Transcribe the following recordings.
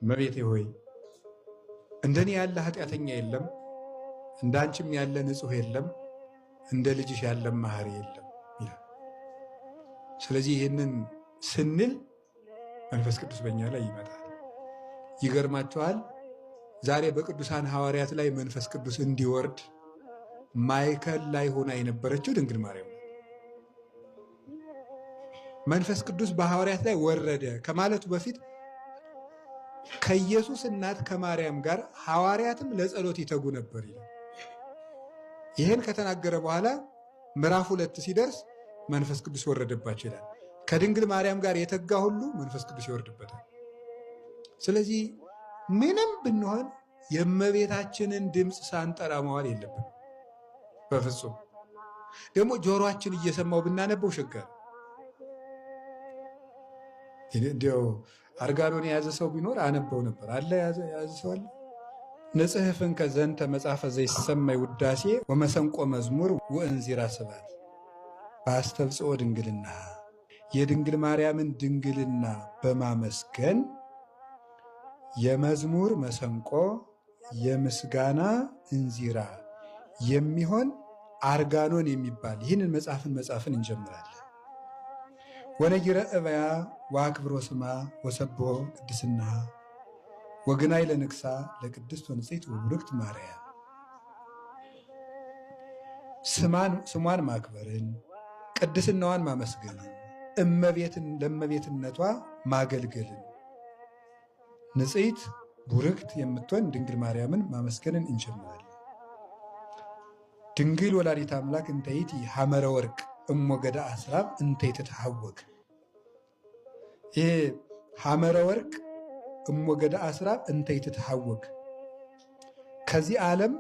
እመቤቴ ሆይ እንደኔ ያለ ኃጢአተኛ የለም፣ እንዳንቺም ያለ ንጹሕ የለም፣ እንደ ልጅሽ ያለ መሐሪ የለም ይላል። ስለዚህ ይህንን ስንል መንፈስ ቅዱስ በእኛ ላይ ይመጣል። ይገርማችኋል፣ ዛሬ በቅዱሳን ሐዋርያት ላይ መንፈስ ቅዱስ እንዲወርድ ማዕከል ላይ ሆና የነበረችው ድንግል ማርያም ነው። መንፈስ ቅዱስ በሐዋርያት ላይ ወረደ ከማለቱ በፊት ከኢየሱስ እናት ከማርያም ጋር ሐዋርያትም ለጸሎት ይተጉ ነበር ይላል። ይህን ከተናገረ በኋላ ምዕራፍ 2 ሲደርስ መንፈስ ቅዱስ ወረደባቸው ይላል። ከድንግል ማርያም ጋር የተጋ ሁሉ መንፈስ ቅዱስ ይወርድበታል። ስለዚህ ምንም ብንሆን የእመቤታችንን ድምፅ ሳንጠራ መዋል የለብን በፍጹም። ደግሞ ጆሮአችን እየሰማው ብናነበው ሸጋር እንዲያው አርጋኖን የያዘ ሰው ቢኖር አነበው ነበር አለ። ያዘ ሰው አለ። ንጽሕፍን ከዘንተ መጽሐፈ ዘይሰማይ ውዳሴ ወመሰንቆ መዝሙር ወእንዚራ ስብሐት በአስተብጽኦ ድንግልና፣ የድንግል ማርያምን ድንግልና በማመስገን የመዝሙር መሰንቆ የምስጋና እንዚራ የሚሆን አርጋኖን የሚባል ይህንን መጽሐፍን እንጀምራለን። ወነጊረ እበያ ወአክብሮ ስማ ወሰብሖ ቅድስና ወግናይ ለንግሣ ለቅድስት ወንጽሕት ወቡርክት ማርያም። ስሟን ማክበርን ቅድስናዋን ማመስገንን ለእመቤትነቷ ማገልገልን ንጽሕት ቡርክት የምትሆን ድንግል ማርያምን ማመስገንን እንጀምራለን። ድንግል ወላዲተ አምላክ እንተይቲ ሐመረ ወርቅ እሞገዳ አስራብ እንተይት ተሐወክ። ይሄ ሐመረ ወርቅ እሞገዳ አስራብ እንተይት ተሐወክ ከዚህ ዓለም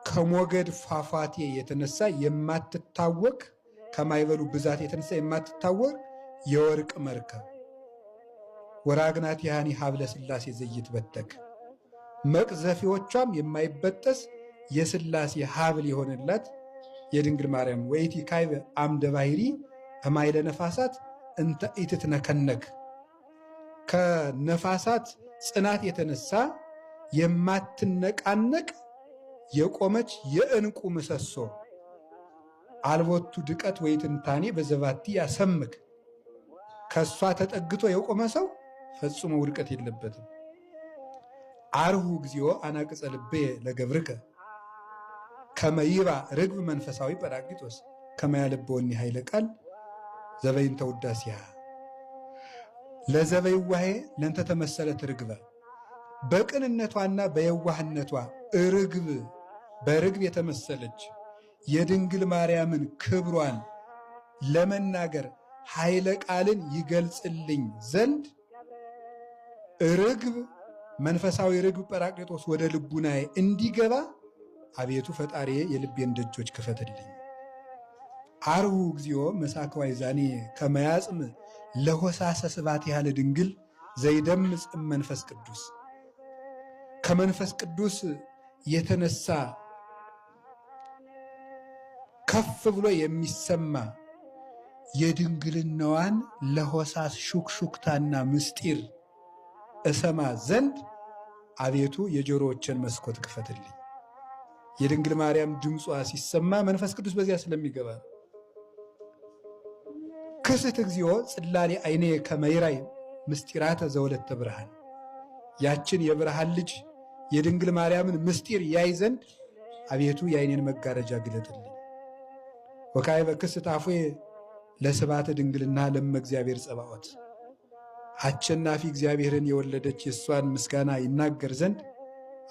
ከሞገድ ፏፏቴ የተነሳ የማትታወክ ከማይበሉ ብዛት የተነሳ የማትታወቅ የወርቅ መርከብ ወራግናት ያኒ ሀብለ ሥላሴ ዘይትበተክ መቅዘፊዎቿም የማይበጠስ የሥላሴ ሀብል የሆነላት የድንግል ማርያም ወይቲ ካይበ አምደ ባሕሪ እማይለ ነፋሳት እንተ ኢትትነከነክ ከነፋሳት ጽናት የተነሳ የማትነቃነቅ የቆመች የዕንቁ ምሰሶ አልቦቱ ድቀት ወይትንታኔ በዘባቲ ያሰምክ። ከእሷ ተጠግቶ የቆመ ሰው ፈጽሞ ውድቀት የለበትም። አርሁ እግዚኦ አናቅጸ ልቤ ለገብርከ ከመይባ ርግብ መንፈሳዊ ጰራቅሊጦስ ከመያልበወኒ ኃይለ ቃል ዘበይንተ ውዳሴሃ ለዘበይዋሄ ለንተ ተመሰለት ርግበ። በቅንነቷና በየዋህነቷ በርግብ የተመሰለች የድንግል ማርያምን ክብሯን ለመናገር ኃይለ ቃልን ይገልጽልኝ ዘንድ ርግብ መንፈሳዊ ርግብ ጰራቅሊጦስ ወደ ልቡናዬ እንዲገባ አቤቱ ፈጣሪዬ የልቤን ደጆች ክፈትልኝ። አርሁ እግዚኦ መሳክዋይ ዛኔ ከመያጽም ለሆሳሰ ስባት ያለ ድንግል ዘይደምጽ መንፈስ ቅዱስ። ከመንፈስ ቅዱስ የተነሳ ከፍ ብሎ የሚሰማ የድንግልናዋን ለሆሳስ ሹክሹክታና ምስጢር እሰማ ዘንድ አቤቱ የጆሮዎችን መስኮት ክፈትልኝ። የድንግል ማርያም ድምጿ ሲሰማ መንፈስ ቅዱስ በዚያ ስለሚገባ ክስት እግዚኦ ጽላሌ አይኔ ከመይራይ ምስጢራተ ዘወለተ ብርሃን። ያችን የብርሃን ልጅ የድንግል ማርያምን ምስጢር ያይ ዘንድ አቤቱ የአይኔን መጋረጃ ግለጥልኝ። ወካዕበ ክስት አፉየ ለስብሐተ ድንግልና ለእመ እግዚአብሔር ጸባዖት። አሸናፊ እግዚአብሔርን የወለደች የእሷን ምስጋና ይናገር ዘንድ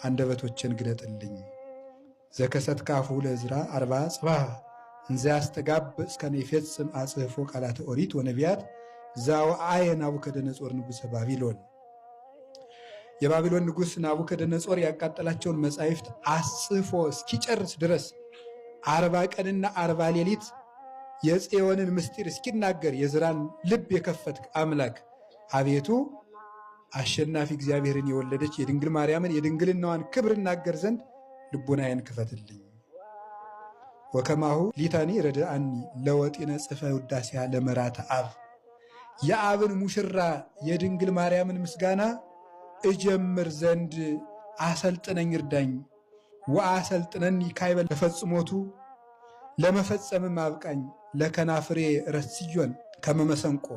አንደበቶችን ግለጥልኝ። ዘከሰት ካፉ ለዕዝራ 40 ጽባሕ እንዘ ያስተጋብ እስከ ይፌጽም አጽሕፎ ቃላተ ኦሪት ወነቢያት ዘወአየ ናቡከደነጾር ንጉሠ ባቢሎን። የባቢሎን ንጉሥ ናቡከደነጾር ያቃጠላቸውን መጻሕፍት አጽፎ እስኪጨርስ ድረስ 40 ቀንና 40 ሌሊት የጽዮንን ምስጢር እስኪናገር የዕዝራን ልብ የከፈትክ አምላክ አቤቱ አሸናፊ እግዚአብሔርን የወለደች የድንግል ማርያምን የድንግልናዋን ክብር እናገር ዘንድ ልቡናዬን ክፈትልኝ። ወከማሁ ሊታኒ ረድአኒ ለወጢነ ጽፈ ውዳሴሃ ለመራተ አብ። የአብን ሙሽራ የድንግል ማርያምን ምስጋና እጀምር ዘንድ አሰልጥነኝ እርዳኝ። ወአሰልጥነኒ ካይበል ለፈጽሞቱ ለመፈጸምም አብቃኝ። ለከናፍሬ ረስዮን ከመመሰንቆ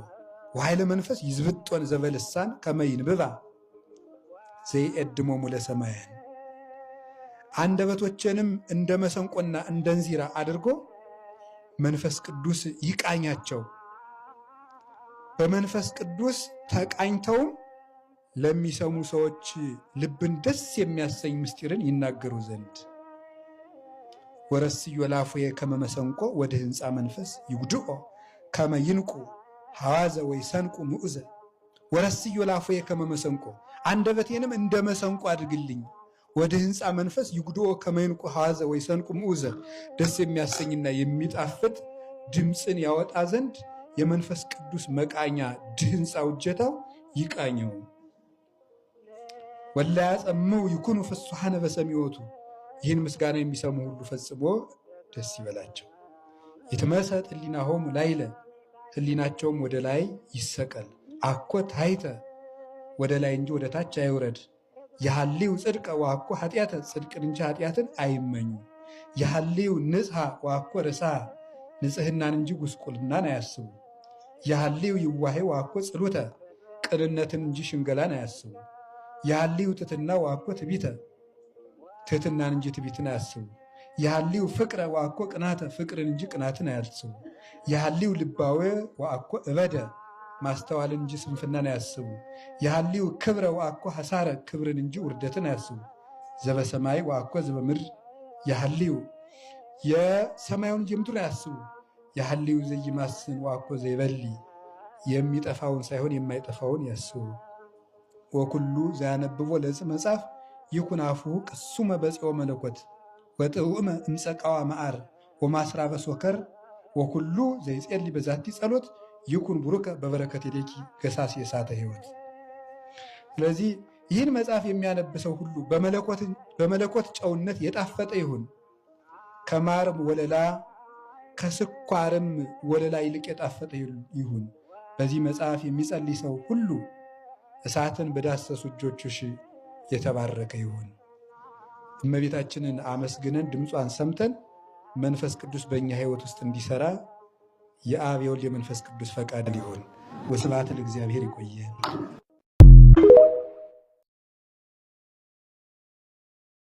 ወኃይለ መንፈስ ይዝብጦን ዘበልሳን ከመይንብባ ዘይኤድሞሙ ለሰማያን። አንደበቶቼንም እንደ መሰንቆና እንደ እንዚራ አድርጎ መንፈስ ቅዱስ ይቃኛቸው። በመንፈስ ቅዱስ ተቃኝተውም ለሚሰሙ ሰዎች ልብን ደስ የሚያሰኝ ምስጢርን ይናገሩ ዘንድ። ወረስዮ ላፉየ ከመ መሰንቆ ወደ ህንፃ መንፈስ ይጉድኦ ከመ ይንቁ ሐዋዘ ወይ ሰንቁ ምዑዘ። ወረስዮ ላፉየ ከመ መሰንቆ አንደበቴንም እንደ መሰንቆ አድርግልኝ። ወደ ህንፃ መንፈስ ይጉድኦ ከመ ይንቁ ሐዋዘ ወይ ሰንቁ ምዑዘ ደስ የሚያሰኝና የሚጣፍጥ ድምፅን ያወጣ ዘንድ የመንፈስ ቅዱስ መቃኛ ድህንፃ ውጀታው ይቃኘው። ወላ ያጸምው ይኩኑ ፍሱሐነ በሰሚዖቱ ይህን ምስጋና የሚሰሙ ሁሉ ፈጽሞ ደስ ይበላቸው። ይትመሰጥ ህሊናሆሙ ላዕለ ህሊናቸውም ወደ ላይ ይሰቀል። አኮ ታሕተ ወደ ላይ እንጂ ወደ ታች አይውረድ። የሐልዩ ጽድቀ ወአኮ ኃጢአተ ጽድቅን እንጂ ኃጢአትን አይመኙ። የሐልዩ ንጽሐ ወአኮ ርሥሐ ንጽህናን እንጂ ጉስቁልናን አያስቡ። የሐልዩ ይዋሄ ወአኮ ጽሉተ ቅንነትን እንጂ ሽንገላን አያስቡ። የሐልዩ ትሕትና ወአኮ ትዕቢተ ትሕትናን እንጂ ትዕቢትን አያስቡ። የሐልዩ ፍቅረ ወአኮ ቅናተ ፍቅርን እንጂ ቅናትን አያስቡ። የሐልዩ ልባዌ ወአኮ እበደ ማስተዋልን እንጂ ስንፍናን አያስቡ። የሐልዩ ክብረ ወአኮ ሐሳረ ክብርን እንጂ ውርደትን አያስቡ። ዘበሰማይ ወአኮ ዘበምድር የሐልዩ የሰማዩን እንጂ የምድሩን አያስቡ። የሐልዩ ዘይማስን ወአኮ ዘይበሊ የሚጠፋውን ሳይሆን የማይጠፋውን ያስቡ። ወኩሉ ዘያነብቦ ለዕፀ መጽሐፍ ይኩን አፉሁ ቅሱመ በጽዮ መለኮት ወጥዑመ እምፀቃዋ መዓር ወማስራበ ሶከር ወኩሉ ዘይጼሊ በዛቲ ጸሎት ይኩን ቡሩከ በበረከት የዴኪ ገሳስ የሳተ ሕይወት። ስለዚህ ይህን መጽሐፍ የሚያነብሰው ሁሉ በመለኮት ጨውነት የጣፈጠ ይሁን። ከማርም ወለላ ከስኳርም ወለላ ይልቅ የጣፈጠ ይሁን። በዚህ መጽሐፍ የሚጸልይ ሰው ሁሉ እሳትን በዳሰሱ እጆችሽ የተባረከ ይሁን። እመቤታችንን አመስግነን ድምጿን ሰምተን መንፈስ ቅዱስ በእኛ ሕይወት ውስጥ እንዲሰራ የአብ የወልድ የመንፈስ ቅዱስ ፈቃድ ይሁን። ወስብሐት ለእግዚአብሔር። ይቆየን።